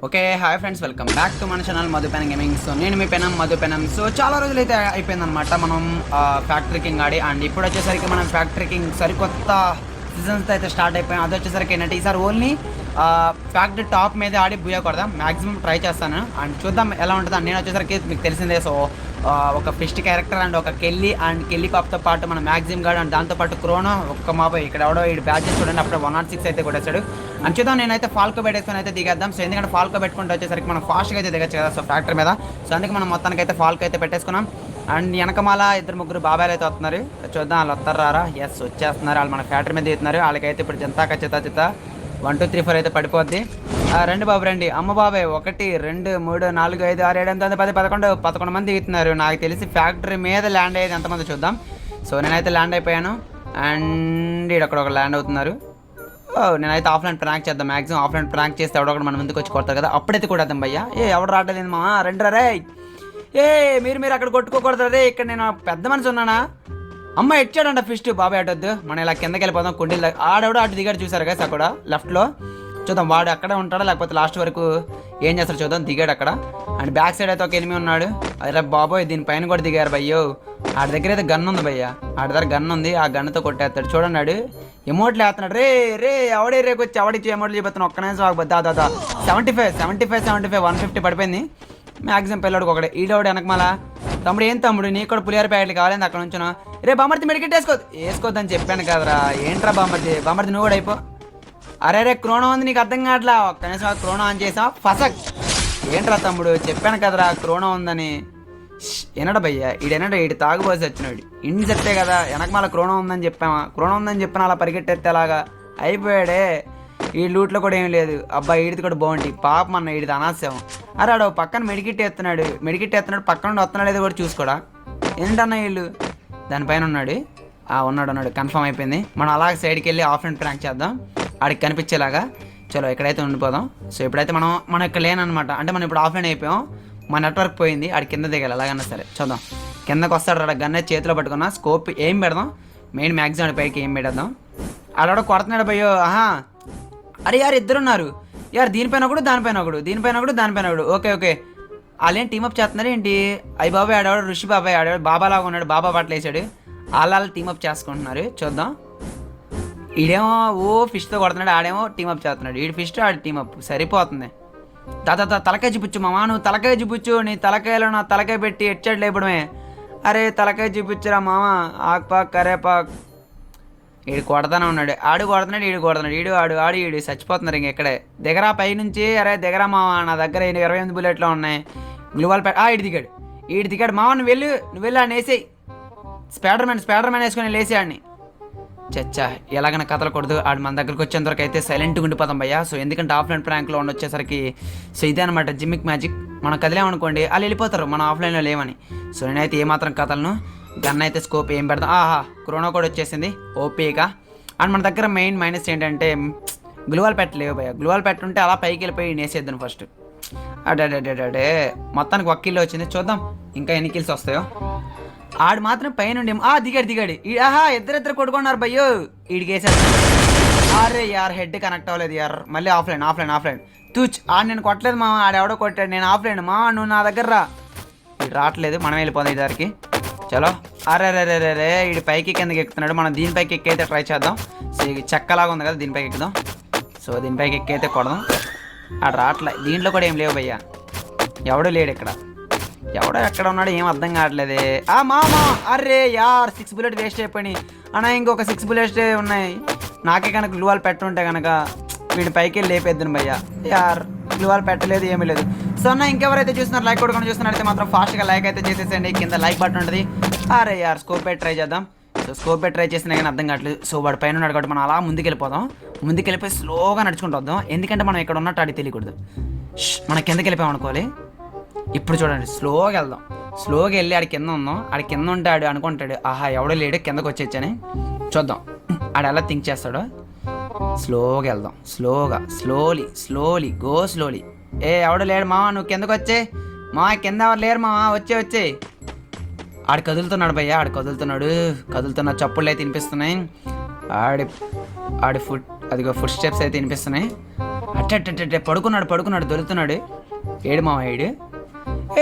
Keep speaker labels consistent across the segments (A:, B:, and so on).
A: Okay hi friends, welcome back to మన channel మధుపెనం gaming. So నేను మీ మధుపెనం. So చాలా రోజులు అయితే అయిపోయిందనమాట మనం ఫ్యాక్టరీ కింగ్ ఆడి. అండ్ ఇప్పుడు వచ్చేసరికి మనం ఫ్యాక్టరీ కింగ్ సరికొత్త సీజన్స్తో అయితే స్టార్ట్ అయిపోయాం. అది వచ్చేసరికి ఏంటంటే ఈసారి ఓన్లీ ఫ్యాక్టరీ టాప్ మీద ఆడి బుయ్యా కొడదాం, మ్యాక్సిమం ట్రై చేస్తాను అండ్ చూద్దాం ఎలా ఉంటుంది. నేను వచ్చేసరికి మీకు తెలిసిందే, సో ఒక ఫిస్ట్ క్యారెక్టర్ అండ్ ఒక కెల్లీ కాప్తో పాటు మన మ్యాక్సిమం గార్డ్ అండ్ దాంతోపాటు క్రోనో ఒక్క మాపై ఇక్కడ ఎవడో ఈ బ్యాచెస్ చూడండి అప్పుడు 106 అయితే కొట్టేశాడు. అని చూద్దాం, నేనైతే ఫాల్కో పెట్టేసుకొని అయితే దిగేద్దాం. సో ఎందుకంటే ఫాల్కో పెట్టుకుంటే వచ్చేసరికి మనం ఫాస్ట్గా అయితే దిగచ్చు కదా సో ఫ్యాక్టరీ మీద. సో అందుకే మనం మొత్తానికి అయితే ఫాల్కో అయితే పెట్టేసుకున్నాం. అండ్ వెనకమాల 2-3 బాబాయిలు అయితే వస్తున్నారు, చూద్దాం వాళ్ళు వస్తారు రారా. ఎస్ వచ్చేస్తున్నారు, వాళ్ళు మన ఫ్యాక్టరీ మీద దిగుతున్నారు. వాళ్ళకైతే ఇప్పుడు జంతా చిత్త 1 2 3 4 అయితే పడిపోద్ది. రండి బాబు రండి, అమ్మ బాబాయ్ 1 2 3 4 5 6 7 8 9 10 11 మంది దిగుతున్నారు. నాకు తెలిసి ఫ్యాక్టరీ మీద ల్యాండ్ అయ్యేది ఎంతమంది చూద్దాం. సో నేనైతే ల్యాండ్ అయిపోయాను అండ్ ఇక్కడ ఒక ల్యాండ్ అవుతున్నారు. నేనైతే ఆఫ్లైన్ ప్రాంక్ చేద్దాం, మ్యాక్సిమం ఆఫ్లైన్ ప్రాంక్ చేస్తే ఎవడొకటి మన ముందుకు వచ్చి కొడతారు కదా, అప్పుడైతే కొడదాం భయ్యా. ఎవడు రావట్లేదు మా రండి రే. మీరు అక్కడ కొట్టుకోకూడదు రే, ఇక్కడ నేను పెద్ద మనిషి ఉన్నానా. అమ్మ ఎచ్చాడంట ఫిస్ట్, బాబాయ్ అటొద్దు, మనం ఇలా కిందకి వెళ్ళిపోదాం. కుండీల దగ్గర ఆడెవడో అటు దిగాడు చూసారు కదా అక్కడ లెఫ్ట్లో. చూద్దాం వాడు అక్కడే ఉంటాడా లేకపోతే లాస్ట్ వరకు ఏం చేస్తాడు చూద్దాం. దిగాడు అక్కడ అండ్ బ్యాక్ సైడ్ అయితే ఒక ఎనిమి ఉన్నాడు. అరే బాబోయ్ దీనిపైన కూడా దిగారు భయ్యో. ఆడి దగ్గర అయితే గన్ ఉంది భయ్య, ఆడి దగ్గర గన్ ఉంది, ఆ గన్నుతో కొట్టేస్తాడు. చూడండి ఎమోట్లు వేస్తున్నాడు. రే ఎవడే రేకొచ్చి ఎవడిచ్చి ఎమోట్లు చూపిస్తున్నాను. ఒక్క నిమిషం దాదా 75 150 పడిపోయింది. మ్యాక్సిమం పిల్లడికి ఒకటే ఈడోడు వెనకమాల. తమ్ముడు ఏం తమ్ముడు నీకు కూడా పులిహార ప్యాకెట్లు కావాలని అక్కడ ఉంచును. రే బామర్తి మెడికెట్ వేసుకోవద్దని చెప్పాను కదరా. ఏంట్రా బామర్తి నువ్వు కూడా అయిపో. అరే క్రోనో ఉంది నీకు అర్థం కావట్లా. ఒక్క నిమిషం క్రోనో ఆన్ చేసాం ఫసక్. ఏంట్రా తమ్ముడు చెప్పాను కదరా క్రోనో ఉందని. ఏనడా భయ్యా ఈడు తాగుబోసి వచ్చినాడు. ఇంటి చెప్తే కదా వెనకమాల క్రోనో ఉందని చెప్పామా. క్రోనో ఉందని చెప్పిన అలా పరిగెట్టేస్తే అలాగా అయిపోయాడే. ఈ లూట్లో కూడా ఏం లేదు. అబ్బా ఈడిది కూడా బాగుంటుంది పాపం అన్న, ఈడిది అనాస్యం. అరే ఆడు పక్కన మెడికిట్ ఎత్తున్నాడు పక్కన నుండి వస్తున్నాడు ఏదో కూడా చూసుకోడా. ఏంటన్నా వీళ్ళు దానిపైన ఉన్నాడు. ఉన్నాడు కన్ఫర్మ్ అయిపోయింది. మనం అలాగే సైడ్కి వెళ్ళి ఆఫ్లైన్ ప్రాంక్ చేద్దాం ఆడికి కనిపించేలాగా. చలో ఇక్కడైతే ఉండిపోదాం. సో ఇప్పుడైతే మనం ఇక్కడ లేనమాట, అంటే మనం ఇప్పుడు ఆఫ్లైన్ అయిపోయాం, మా నెట్వర్క్ పోయింది. ఆడి కింద దిగాలి ఎలాగన్నా సరే. చూద్దాం కిందకు వస్తాడు రాడ. గన్నే చేతిలో పట్టుకున్నా, స్కోప్ ఏం పెడదాం, మెయిన్ మ్యాక్సిమం పైకి ఏం పెడదాం. ఆడ కొడుతున్నాడు భయ్యో. అరే ఇద్దరున్నారు దీనిపైన ఒకడు దానిపైన ఒకడు. ఓకే వాళ్ళేం టీమప్ చేస్తున్నారు ఏంటి. అయ్యి బాబాయ్ ఆడవాడు ఋషి బాబాయ్ ఆడవాడు బాబాలాగా ఉన్నాడు, బాబా బట్టలు వేసాడు. వాళ్ళు టీమప్ చేసుకుంటున్నారు. చూద్దాం ఈడేమో ఫిష్తో కొడుతున్నాడు, ఆడేమో టీమప్ చేస్తున్నాడు. ఈడు ఫిష్ ఆడి టీమప్ సరిపోతుంది. తలకాయ చూపించు మామా, నువ్వు తలకాయ చూపించు. నీ తలకాయలో నా తలకాయ పెట్టి హెడ్షాట్ లేపడమే. అరే తలకాయ చూపించురా మామ. ఆకుపాక్ కరేపాక్. ఈడు కొడతానే ఉన్నాడు, ఈడు కొడుతున్నాడు. ఈడు చచ్చిపోతున్నారు ఇంక ఇక్కడే. దిగరా పైనుంచి. అరే దిగరా మామ, నా దగ్గర 28 బుల్లెట్లు ఉన్నాయి. గ్లూవాల్ ఈడు దిగాడు మామ. నువ్వు వెళ్ళి ఆడిని వేసేయి. స్పైడర్ మ్యాన్ వేసుకొని లేసి ఆడిని. చచ్చా ఎలాగైనా కథలకూడదు. ఆడు మన దగ్గరకు వచ్చేంతవరకు అయితే సైలెంట్గా ఉండిపోతాం భయ్యా. సో ఎందుకంటే ఆఫ్లైన్ ప్రాంక్లో వచ్చేసరికి సో ఇదే అనమాట జిమ్మిక్ మ్యాజిక్. మనం కదిలేమనుకోండి వాళ్ళు వెళ్ళిపోతారు, మనం ఆఫ్లైన్లో లేవని. సో నేనైతే ఏమాత్రం కథలను గన్ అయితే స్కోప్ ఏం పెడతాం. క్రోనో కూడా వచ్చేసింది ఓపీగా. అండ్ మన దగ్గర మెయిన్ మైనస్ ఏంటంటే గ్లూవాల్ పెట్టలేవు భయ్య. గ్లూవాల్ పెట్టుంటే అలా పైకి వెళ్ళిపోయి నేసేద్దాను ఫస్ట్. అడే మొత్తానికి 1 కిల్ వచ్చింది. చూద్దాం ఇంకా ఎన్ని కిల్స్ వస్తాయో. ఆడు మాత్రం పైనుండి దిగాడు. ఇద్దరు కొట్టుకున్నారు భయ్యో. ఈడికి వేసాడు. అరే హెడ్ కనెక్ట్ అవ్వలేదు మళ్ళీ ఆఫ్లైన్ తూచ్. నేను కొట్టలేదు మామ, ఆడెవడో కొట్టాడు. నేను ఆఫ్లైన్ మా నువ్వు నా దగ్గర రా. ఇటు రావట్లేదు, మనం వెళ్ళిపోదాం ఈ దారికి. చలో అరే ఈడు పైకి కిందకి ఎక్కుతున్నాడు. మనం దీనిపైకి ఎక్కైతే ట్రై చేద్దాం. సో చెక్కలాగా ఉంది కదా, దీనిపైకి ఎక్కుదాం. సో దీనిపైకి ఎక్కైతే కొడదాం. ఆడు రావట్లేదు, దీంట్లో కూడా ఏం లేవు భయ్యా. ఎవడో లేడు ఇక్కడ. ఎవడో ఎక్కడ ఉన్నాడు ఏం అర్థం కావట్లేదే. మామా అరే 6 బుల్లెట్ వేస్ట్ అయిపోయినాయి అన్నా. ఇంకొక 6 బుల్లెట్స్ ఉన్నాయి. నాకే కనుక గ్లూవాల్ పెట్టుంటే కనుక వీడి పైకి వెళ్ళి లేపేద్దాను భయ్యా. గ్లూవాల్ పెట్టలేదు, ఏమీ లేదు. సో అన్న ఇంకెవరైతే చూస్తున్నారు లైక్ కొడుకొని చూస్తున్నారైతే మాత్రం ఫాస్ట్గా లైక్ అయితే చేసేసండి. కింద లైక్ బటన్ ఉంటుంది. అరే స్కోప్ పెట్టి ట్రై చేద్దాం. సో స్కోప్ పెట్టి ట్రై చేసినా కానీ అర్థం కావట్లేదు. సో వాడు పైన ఉన్నాడు కాబట్టి మనం అలా ముందుకెళ్ళిపోయి స్లోగా నడుచుకుంటూ వద్దాం. ఎందుకంటే మనం ఇక్కడ ఉన్నట్టు ఆడికి తెలియకూడదు. మనం కిందకి వెళ్ళిపోయాం అనుకోవాలి. ఇప్పుడు చూడండి స్లోగా వెళ్ళి ఆడి కింద ఉందాం. ఆడి కింద ఉంటే ఆడు అనుకుంటాడు ఎవడో లేడు కిందకు వచ్చేచ్చని. చూద్దాం ఆడు ఎలా థింక్ చేస్తాడో. స్లోగా వెళ్దాం, స్లోలీ గో స్లోలీ. ఎవడో లేడు మావా, నువ్వు కిందకు వచ్చే మావా. కింద ఎవరు లేరు మావా, వచ్చే. ఆడు కదులుతున్నాడు భయ్యా, కదులుతున్న చప్పుళ్ళు అయితే వినిపిస్తున్నాయి. ఆడి ఆడి అదిగో ఫుడ్ స్టెప్స్ అయితే వినిపిస్తున్నాయి. అట్టే పడుకున్నాడు దొరుకుతున్నాడు. ఏడు మామ ఏడు.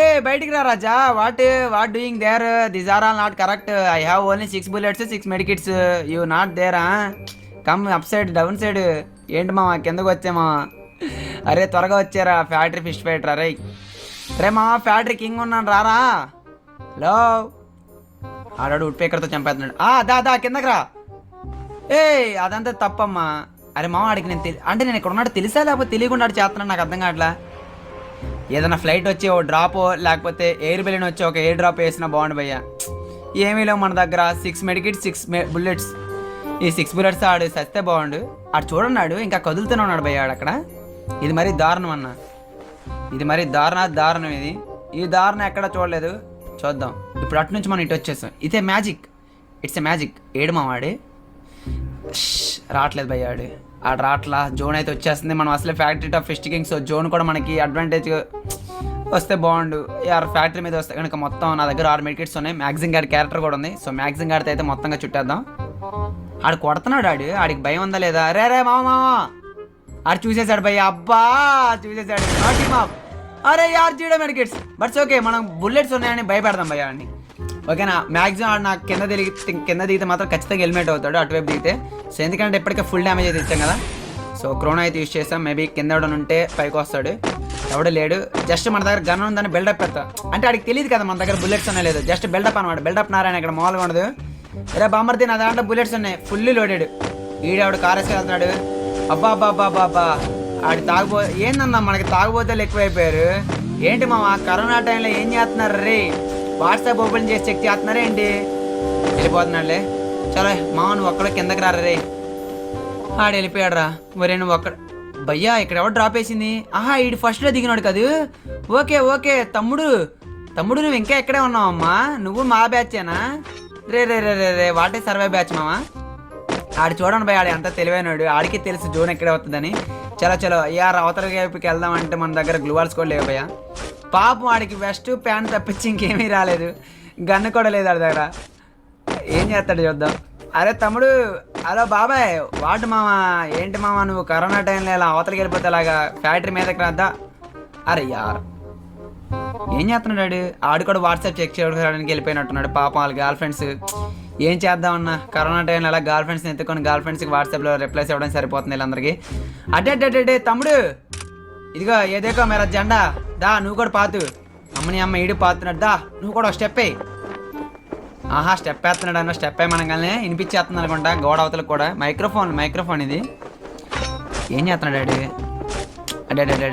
A: ఏ బయటికి రా రాజా. What doing there? This are all not correct. I have only 6 bullets 6 medikits. You not దేరా? Come up side down side. ఏంటి మామ కిందకు వచ్చామా? అరే త్వరగా వచ్చారా ఫ్యాక్టరీ ఫిష్ ఫైటర్. అరే రే మామ ఫ్యాక్టరీ కింగ్ ఉన్నాను రారా. హలో ఆడాడు ఉడ్పేకర్తో చంపేస్తున్నాడు. దా కిందకి రా. ఏ అదంతా తప్పమ్మా. అరే మామ ఆడికి అంటే నేను ఇక్కడ ఉన్నాడు తెలుసా లేకపోతే తెలియకుండా చేస్తున్నాడు నాకు అర్థం కావట్లా. ఏదైనా ఫ్లైట్ వచ్చి ఓ డ్రాప్ లేకపోతే ఎయిర్ బెలూన్ వచ్చి ఒక ఎయిర్ డ్రాప్ వేసినా బాగుండు భయ్యా. ఏమీ లేవు మన దగ్గర. 6 medikits 6 bullets. ఈ 6 bullets ఆడు సస్తే బాగుండు. ఆడు చూడన్నాడు ఇంకా కదులుతూనే ఉన్నాడు భయ్య ఆడు అక్కడ. ఇది మరీ దారుణం అన్న. ఇది మరీ దారుణం ఇది. ఈ దారుణం ఎక్కడ చూడలేదు. చూద్దాం ఇప్పుడు అటు నుంచి మనం ఇటు వచ్చేసాం. ఇదే మ్యాజిక్. It's a magic. ఏడు మావాడి రావట్లేదు భయ్యాడు. ఆడు రాట్లా. జోన్ అయితే వచ్చేస్తుంది. మనం అసలే factory top fish king. So zone కూడా మనకి అడ్వాంటేజ్ వస్తే బాగుండు. ఫ్యాక్టరీ మీద వస్తే కనుక మొత్తం నా దగ్గర 6 medikits ఉన్నాయి. మ్యాగ్జిన్ గార్డ్ క్యారెక్టర్ కూడా ఉంది. సో మ్యాగ్జిన్ గార్డ్ అయితే మొత్తంగా చుట్టేద్దాం. ఆడు కొడుతున్నాడు. ఆడికి భయం ఉందా లేదా? రే మామ ఆడు చూసేశాడు భయ్య. అబ్బా చూసేశాడు. నాటి మాప్. అరే యార్ 0 medikits. బట్స్ ఓకే మనం బుల్లెట్స్ ఉన్నాయని భయపెడదాం భయ్య ఆడిని. ఓకేనా? మ్యాక్సిమం ఆడు నాకు కింద దిగితే మాత్రం ఖచ్చితంగా హెల్మెట్ అవుతాడు అటువైపు దిగితే. సో ఎందుకంటే ఇప్పటికే ఫుల్ డ్యామేజ్ అయితే ఇచ్చాం కదా. సో క్రోనా అయితే యూజ్ చేస్తాం. మేబీ కింద ఎవడని ఉంటే పైకి వస్తాడు. ఎవడు లేడు. జస్ట్ మన దగ్గర గన్ ఉందని బిల్డప్ పెడతా. అంటే ఆడికి తెలియదు కదా మన దగ్గర బుల్లెట్స్ ఉన్నాయి లేదు. జస్ట్ బిల్డప్ అనమాట. బిల్డప్ నారాయణ ఇక్కడ మామూలుగా ఉండదు. అరే బామ్మర్ది నా దాంట్లో బుల్లెట్స్ ఉన్నాయి. Fully loaded. ఈడావిడ కార్ వేసుకెళ్తున్నాడు. అబ్బా ఆడి ఏందన్నా మనకి తాగుబోతలు ఎక్కువైపోయారు. ఏంటి మామ కరోనా టైంలో ఏం చేస్తున్నారు రే? వాట్సాప్ ఓపెన్ చేసి చెక్ చేస్తున్నారా ఏంటి? వెళ్ళిపోతున్నాడులే. చలో మామ నువ్వు ఒక్కడ కిందకి రారా రే. ఆడు వెళ్ళిపోయాడు రా. మరే నువ్వు ఒక్కడ భయ్యా ఇక్కడ ఎవరు డ్రాప్ వేసింది? ఈడు ఫస్ట్లో దిగినాడు కదా. ఓకే తమ్ముడు నువ్వు ఇంకా ఎక్కడే ఉన్నావు అమ్మా? నువ్వు మా బ్యాచేనా? రే వాటే సర్వే బ్యాచ్ మామ. ఆడు చూడండి భయ్య ఆడు ఎంత తెలివైనడు. ఆడికి తెలుసు జోన్ ఎక్కడే వస్తుందని. చలో అయ్యారు అవతల వైపుకి వెళ్దామంటే మన దగ్గర గ్లూవాల్స్ కూడా లేవు భయ్య. పాపం ఆడికి వెస్ట్ ప్యాంట్ తప్పించి ఇంకేమీ రాలేదు. గన్ను కూడా లేదు ఆడి దగ్గర. ఏం చేస్తాడు చూద్దాం. అరే తమ్ముడు. హలో బాబాయ్. వాడు మామ ఏంటి మామ నువ్వు కరోనా టైంలో ఇలా అవతలకి వెళ్ళిపోతే అలాగా ఫ్యాక్టరీ మీదకి రాద్దా? అరే యార్ ఏం చేస్తున్నాడు? ఆడు కూడా వాట్సాప్ చెక్ చేయడానికి వెళ్ళిపోయినట్టున్నాడు. పాపం వాళ్ళ గర్ల్ ఫ్రెండ్స్ ఏం చేద్దామన్నా కరోనా టైంలో అలా గర్ల్ ఫ్రెండ్స్ని ఎత్తుకొని గర్ల్ ఫ్రెండ్స్కి వాట్సాప్లో రిప్లైస్ ఇవ్వడం సరిపోతుంది వీళ్ళందరికీ. అడ్డే తమ్ముడు ఇదిగో ఏదేకో మేర జెండా దా నువ్వు కూడా పాతు. అమ్మని అమ్మ ఈడు పాతున్నాడు. దా నువ్వు కూడా ఒక స్టెప్ వేయి. స్టెప్ వేస్తున్నాడు అన్న. స్టెప్ వేయమనగానే వినిపించేస్తుంది అనుకుంటా గోడ అవతలకు కూడా. మైక్రోఫోన్ ఇది. ఏం చేస్తున్నాడు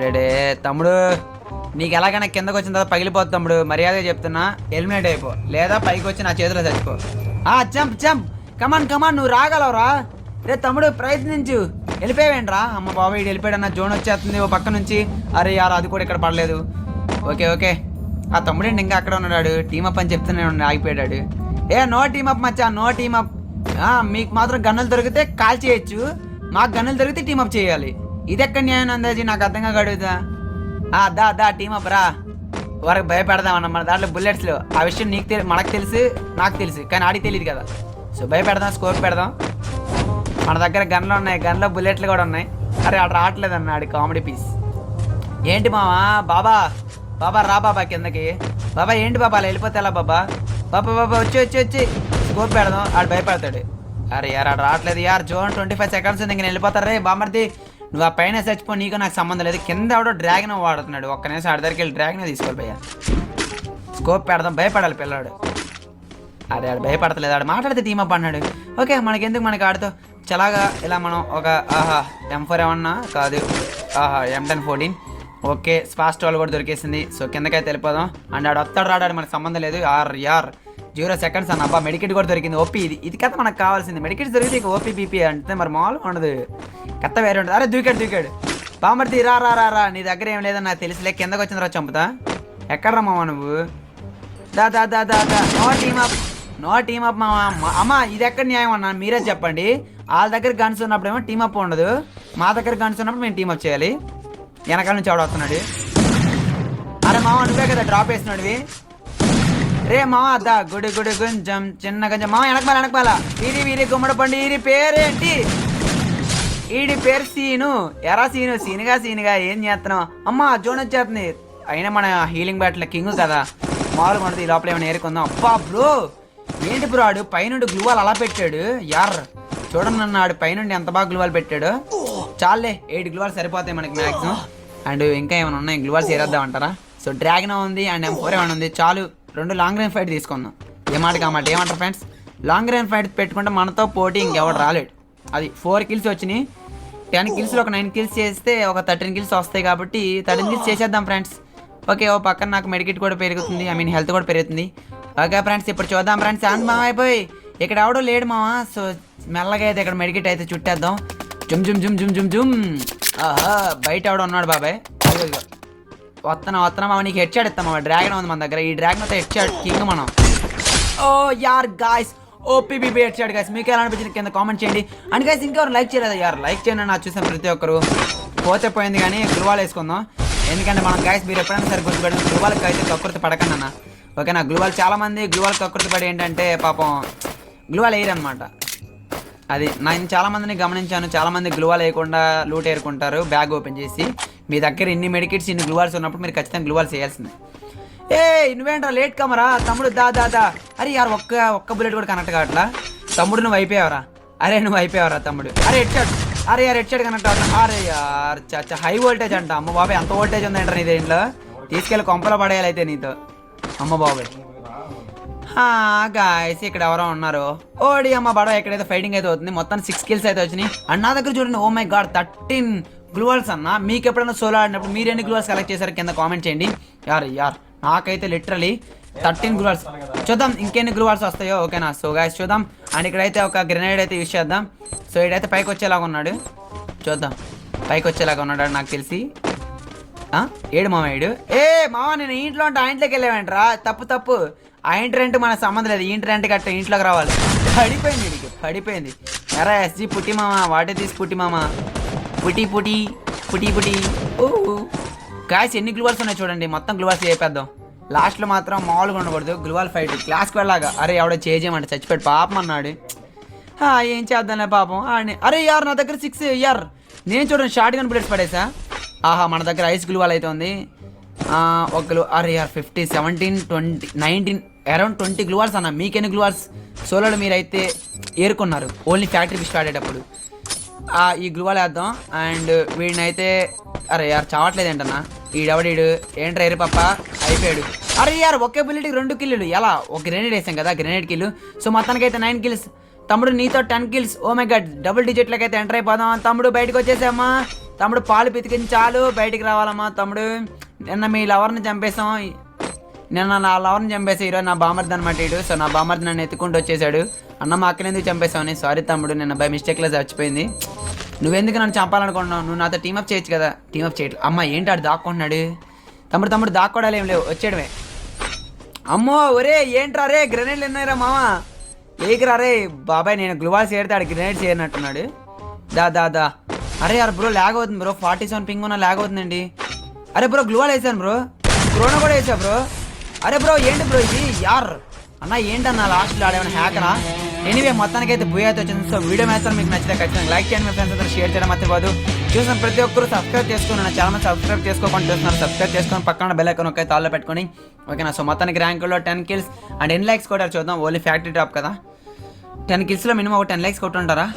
A: అడే తమ్ముడు? నీకు ఎలాగైనా కిందకు వచ్చిన తర్వాత పగిలిపోతుంది తమ్ముడు. మర్యాదగా చెప్తున్నా హెల్మెట్ అయిపో లేదా పైకి వచ్చి నా చేతిలో చచ్చిపో. జంప్ కమాన్ నువ్వు రాగలవురా. రే తమ్ముడు ప్రయత్నించు. వెళ్ళిపోయావేంట్రా? అమ్మ బాబు ఇటు వెళ్ళిపోయాడన్న. జోన్ వచ్చేస్తుంది ఓ పక్క నుంచి. అరే యార్ అది కూడా ఇక్కడ పడలేదు. ఓకే ఆ తమ్ముడేంటి ఇంకా అక్కడ ఉన్నాడు. టీమప్ అని చెప్తూనే ఆగిపోయాడు. నో టీమప్ మచ్చా నో టీమప్. మీకు మాత్రం గన్నులు దొరికితే కాల్ చేయొచ్చు. మాకు గన్నులు దొరికితే టీమప్ చేయాలి. ఇది ఎక్కడ న్యాయం అందాజీ నాకు అర్థంగా గడుగుతా. దా టీమప్ రా. వరకు భయపెడదామన్న మన దాంట్లో బుల్లెట్స్లో. ఆ విషయం మనకు తెలుసు నాకు తెలుసు కానీ ఆడికి తెలియదు కదా. సో భయపెడదాం. స్కోప్ పెడదాం. మన దగ్గర గన్లు ఉన్నాయి. గన్లో బుల్లెట్లు కూడా ఉన్నాయి. అరే ఆడు రావట్లేదు అన్న. ఆడి కామెడీ పీస్. ఏంటి మావా? బాబా రా బాబా కిందకి. బాబా ఏంటి బాబా అలా వెళ్ళిపోతే ఎలా బాబా? వచ్చి స్కోప్ పెడదాం. ఆడు భయపడతాడు. అరే యార్ ఆడు రావట్లేదు యార్. జోన్ 25 seconds ఉంది. ఇంక వెళ్ళిపోతారు రే బామర్ది. నువ్వు ఆ పైన చచ్చిపో. నీకు నాకు సంబంధం లేదు. కింద ఎవడో డ్రాగన్ వాడుతున్నాడు. ఒక్క నిమిషం ఆడి దగ్గరికి వెళ్ళి డ్రాగన్ తీసుకోవాలి. స్కోప్ పెడదాం. భయపడాలి పిల్లాడు. అరే ఆడు భయపడతలేదు. ఆడు మాట్లాడితే టీమప్ అన్నాడు. ఓకే మనకెందుకు మనకి ఆడుతో చలాగా ఇలా మనం ఒక M4 ఏమన్నా కాదు M1014. ఓకే ఫాస్ట్ వాళ్ళు కూడా దొరికేసింది. సో కిందకైతే వెళ్ళిపోదాం. అండ్ ఆడు వస్తాడు రాడాడు మనకు సంబంధం లేదు. యార్ 0 seconds అన్న. అబ్బా మెడికెట్ కూడా దొరికింది. ఓపీ ఇది కథ మనకు కావాల్సింది. మెడికెట్స్ దొరికితే ఇక ఓపీ పీపీ అంటే మరి మామూలుగా ఉండదు. కథ వేరే ఉంటుంది. అరే దూకాడు బామర్ది రా. నీ దగ్గర ఏం లేదని నాకు తెలిసిలే. కిందకు వచ్చిన తర్వాత చంపుతా. ఎక్కడ రమ్మావా నువ్వు? దా నో టీమప్ మామ. అమ్మ ఇది ఎక్కడ న్యాయం అన్నా మీరే చెప్పండి. వాళ్ళ దగ్గర గన్స్ ఉన్నప్పుడేమో టీమప్ ఉండదు. మా దగ్గర గన్స్ ఉన్నప్పుడు మేము టీమప్ చేయాలి. వెనకాల నుంచి ఎవడు వస్తున్నాడు? అరే మామ నువ్వే కదా డ్రాప్ వేసినాడువి. రే మామ అద్దా గుడి గుడి కొంచెం చిన్న కొంచెం మామ వెనకబాల వీరి వీరి గుమ్మడి పండు వీరి పేరేంటి వీడి పేరు సీను ఎరా సీనుగా ఏం చేస్తున్నావు అమ్మ జోన్ వచ్చేస్తుంది అయినా మన హీలింగ్ బ్యాటిల్ కింగ్ కదా మామూలుగా ఉండదు ఈ లోపల ఏమైనా ఏరుకుందాం అబ్బా బ్రో ఏంటి బ్రో ఆడు పైనుండి గ్లూవాల్ అలా పెట్టాడు యార్ చూడండి నన్ను ఆడు పైనుండి ఎంత బాగా గ్లూవాల్ పెట్టాడు చాలే 8 గ్లూవాల్ సరిపోతాయి మనకి మ్యాక్సిమం అండ్ ఇంకా ఏమైనా ఉన్నాయి గ్లూవాల్స్ ఏరేద్దామంటారా సో డ్రాగన్ ఉంది అండ్ M4 ఏమైనా ఉంది చాలు 2 లాంగ్ రేంజ్ ఫైట్ తీసుకుందాం ఏమంటారు ఫ్రెండ్స్ లాంగ్ రేంజ్ ఫైట్ పెట్టుకుంటే మనతో పోటీ ఇంకెవడు రాలేడు అది 4 కిల్స్ వచ్చినాయి 10 కిల్స్లో ఒక 9 కిల్స్ చేస్తే ఒక 13 కిల్స్ వస్తాయి కాబట్టి 13 కిల్స్ చేసేద్దాం ఫ్రెండ్స్ ఓకే ఓ పక్కన నాకు మెడికెట్ కూడా పెరుగుతుంది ఐ మీన్ హెల్త్ కూడా పెరుగుతుంది ఓకే ఫ్రెండ్స్ ఇప్పుడు చూద్దాం ఫ్రెండ్స్ అండ్ మామ అయిపోయి ఇక్కడ ఎవడో లేడు మామ సో మెల్లగా అయితే ఇక్కడ మెడికెట్ అయితే చుట్టేద్దాం జుమ్ ఆహా బయట ఎవడో ఉన్నాడు బాబాయ్ వస్తున్నా మామ నీకు హెడ్ షాట్ ఇస్తాం మామ డ్రాగన్ ఉంది మన దగ్గర ఈ డ్రాగన్ అయితే హెడ్ షాట్ కింగ్ మనం ఓ యార్ గాయ్స్ ఓపీబీబీ హెడ్ షాట్ గాయ్స్ మీకు ఎలా అనిపించింది కింద కామెంట్ చేయండి అండ్ గాయ్స్ ఇంకెవరు లైక్ చేయలేదు యార్ లైక్ చేయండి నాకు చూసాను ప్రతి ఒక్కరు పోతే పోయింది కానీ గ్లూవాల్ వేసుకుందాం ఎందుకంటే మనం గాయస్ మీరు ఎప్పుడైనా సరే గుర్తుపెట్టండి గ్లూవాల్కి అయితే కకృతి పడకండి అన్న ఓకేనా గ్లూవాల్ చాలామంది గ్లూవాల్ కకృతి పడి ఏంటంటే పాపం గ్లూవాల్ వేయరనమాట అది నేను చాలామందిని గమనించాను చాలామంది గ్లూవాల్ వేయకుండా లూట్ ఏరుకుంటారు బ్యాగ్ ఓపెన్ చేసి మీ దగ్గర ఇన్ని మెడికిట్స్ ఇన్ని గ్లూవాల్స్ ఉన్నప్పుడు మీరు ఖచ్చితంగా గ్లూవాల్స్ వేయాల్సిందే నువ్వేంట్రా లేట్ కమరా తమ్ముడు దా అరే యార్ ఒక్క బుల్లెట్ కూడా కనెక్ట్ కావట్లా తమ్ముడు నువ్వు అయిపోయావరా అరే నువ్వు అయిపోయావరా తమ్ముడు అరే హెడ్ షాట్ అరే యార్ హెడ్ షాట్ కనెక్ట్ అవుతా అరే యార్ చచ్చా హై వోల్టేజ్ అంట అమ్మ బాబాయ్ అంత వోల్టేజ్ ఉందంటారు నీ దీంట్లో తీసుకెళ్ళి కొంపలో పడేయాలి అయితే నీతో అమ్మ బాబాయ్ గాయస్ ఇక్కడ ఎవరో ఉన్నారు ఓడి అమ్మ బడవ ఎక్కడైతే ఫైటింగ్ అయితే అవుతుంది మొత్తం 6 కిల్స్ అయితే వచ్చినాయి అండ్ నా దగ్గర చూడండి ఓ మై గాడ్ 13 గ్లూవాల్స్ అన్న మీకు ఎప్పుడైనా సోలో ఆడినప్పుడు మీరు ఎన్ని గ్లూవాల్స్ కలెక్ట్ చేశారు కింద కామెంట్ చేయండి యార్ నాకైతే లిటరలీ 13 గ్లూవాల్స్ చూద్దాం ఇంకెన్ని గ్లూవాల్స్ వస్తాయో ఓకేనా సో గాయస్ చూద్దాం అండ్ ఇక్కడైతే ఒక గ్రెనేడ్ అయితే యూజ్ చేద్దాం సో ఇడైతే పైకి వచ్చేలాగా ఉన్నాడు చూద్దాం పైకి వచ్చేలాగా ఉన్నాడు నాకు తెలిసి ఏడు మామ ఏడు మామ నేను ఇంట్లో ఉంటే ఆ ఇంట్లోకి వెళ్ళావేంట్రా తప్పు ఆ ఇంటి రెంట్ మనకు సంబంధం లేదు ఇంటి రెంట్ కట్ట ఇంట్లోకి రావాలి పడిపోయింది ఎరా ఎస్జీ పుట్టి మామ వాటే తీసి పుట్టి మామ పుట్టి ఓ గాయస్ ఎన్ని గ్లూవాల్స్ ఉన్నాయి చూడండి మొత్తం గ్లూవాల్స్ చేపేద్దాం లాస్ట్లో మాత్రం మామూలుగా ఉండకూడదు గ్లూవాల్ ఫైట్ క్లాస్కి వెళ్ళాగా అరే ఎవడో చేయమంటే చచ్చిపోయాడు పాపం అన్నాడు ఏం చేద్దాంలే పాపం అరే యార్ నా దగ్గర 6 యార్ నేను చూడండి షార్ట్ గన్ బుల్లెట్స్ పడేసా ఆహా మన దగ్గర ఐస్ గ్లూవాల్ అయితే ఉంది ఒక అరే యార్ 50 17 20 19 అరౌండ్ 20 గ్లూవాల్స్ అన్న మీకెన్ని గ్లూవాల్స్ సోలోలో మీరైతే ఏరుకున్నారు ఓన్లీ ఫ్యాక్టరీకి స్టార్ట్ అయ్యేటప్పుడు ఈ గ్లూవాల్ వేద్దాం అండ్ వీడినైతే అరే యార్ చావట్లేదు ఏంటన్నా ఈడెవడీడు ఏంట్రా ఏరు పప్ప అయిపోయాడు అరే యార్ ఒకే బుల్లెట్కి 2 కిల్లులు ఎలా ఒక గ్రెనేడ్ వేసాం కదా గ్రెనేడ్ కిల్లు సో మొత్తానికైతే 9 కిల్స్ తమ్ముడు నీతో 10 kills oh my god double డిజిట్లకి అయితే ఎంటర్ అయిపోదాం తమ్ముడు బయటకు వచ్చేసామా తమ్ముడు పాలు పితికించి చాలు బయటికి రావాలమ్మా తమ్ముడు నిన్న మీ లవర్ని చంపేసాం నిన్న నా లవర్ని చంపేసా ఈరోజు నా బామర్ది అనమాట ఇడు సో నా బామర్ది నన్ను ఎత్తుకుంటూ వచ్చేసాడు అన్న మా అక్కని ఎందుకు చంపేసావని సారీ తమ్ముడు నిన్న బై మిస్టేక్లో చచ్చిపోయింది నువ్వెందుకు నన్ను చంపాలనుకుంటున్నావు నువ్వు నాతో టీమప్ చేయొచ్చు కదా టీమప్ చేయట్లేదు అమ్మ ఏంటి ఆడు దాక్కుంటున్నాడు తమ్ముడు దాక్కోవడాలు ఏం లేవు వచ్చేయడమే అమ్మో ఒరే ఏంట్రా రే గ్రెనేడ్లు ఉన్నాయిరా మామ ఏకిరా రే బాబాయ్ నేను గ్లూవాల్స్ ఏడితే ఆడు గ్రెనేడ్ చేయనట్టున్నాడు దా అరే యార్ బ్రో ల్యాగ్ అవుతుంది బ్రో 47 పింగ్ ఉన్న ల్యాగ్ అవుతుందండి అరే బ్రో గ్లూవాల్ వేసాను బ్రో క్రోనో కూడా వేసా బ్రో అరే బ్రో ఏంటి బ్రో ఇది యార్ అన్న ఏంటన్నా లాస్ట్లో ఆడేమైనా హ్యాకరా ఎనీవే మొత్తానికైతే భూయ్ అయితే వచ్చింది సో వీడియో మాత్రం మీకు నచ్చితే ఖచ్చితంగా లైక్ చేయండి మీ ఫ్రెండ్స్ అందరూ షేర్ చేయడం మర్చిపోదు చూసిన ప్రతి ఒక్కరు సబ్స్క్రైబ్ చేసుకుని చాలా మంది సబ్స్క్రైబ్ చేసుకోకుండా చూస్తున్నారు సబ్స్క్రైబ్ చేసుకొని పక్కన బెల్ ఐకాన్ ఒక తాళ్ళలో పెట్టుకొని ఓకేనా సో మొత్తానికి ర్యాంకుల్లో 10 కిల్స్ అండ్ 10 లైక్స్ కూడా చూద్దాం ఓన్లీ ఫ్యాక్టరీ టాప్ కదా 10 కిల్స్లో మినిమం ఒక 10 లైక్స్ కొట్టుంటారా